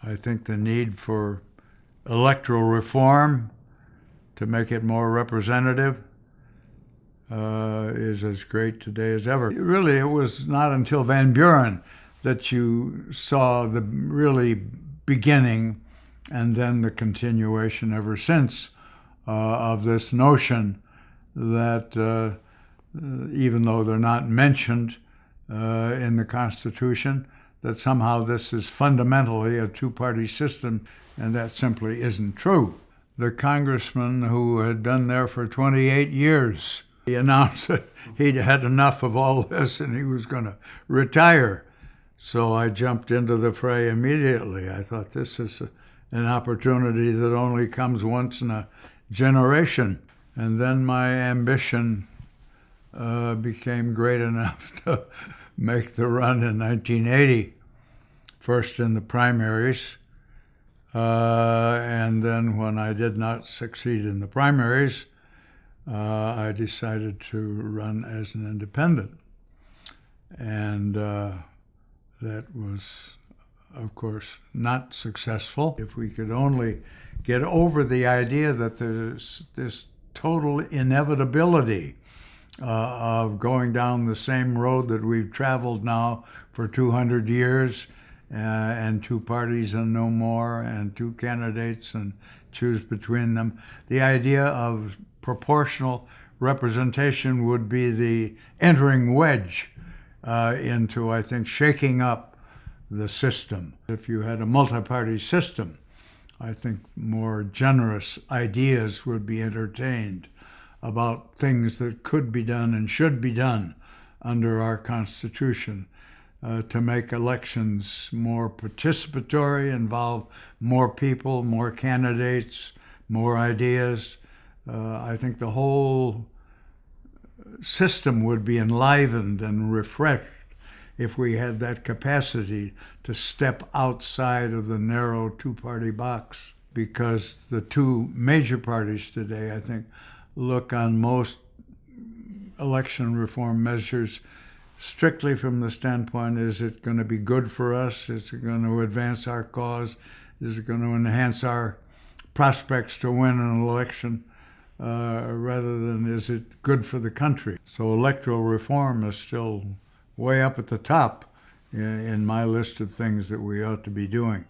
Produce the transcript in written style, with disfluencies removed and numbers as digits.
I think the need for electoral reform to make it more representative is as great today as ever. Really, it was not until Van Buren that you saw the really beginning and then the continuation ever since of this notion that even though they're not mentioned in the Constitution, that somehow this is fundamentally a two-party system, and that simply isn't true. The congressman who had been there for 28 years, he announced that he'd had enough of all this and he was going to retire. So I jumped into the fray immediately. I thought this is an opportunity that only comes once in a generation. And then my ambition became great enough to make the run in 1980, first in the primaries, and then when I did not succeed in the primaries, I decided to run as an independent. And that was, of course, not successful. If we could only get over the idea that there's this total inevitability of going down the same road that we've traveled now for 200 years, and two parties and no more, and two candidates and choose between them. The idea of proportional representation would be the entering wedge into, I think, shaking up the system. If you had a multi-party system, I think more generous ideas would be entertained about things that could be done and should be done under our Constitution to make elections more participatory, involve more people, more candidates, more ideas. I think the whole system would be enlivened and refreshed if we had that capacity to step outside of the narrow two-party box. Because the two major parties today, I think, look on most election reform measures strictly from the standpoint, is it going to be good for us? Is it going to advance our cause? Is it going to enhance our prospects to win an election? Rather than is it good for the country? So electoral reform is still way up at the top in my list of things that we ought to be doing.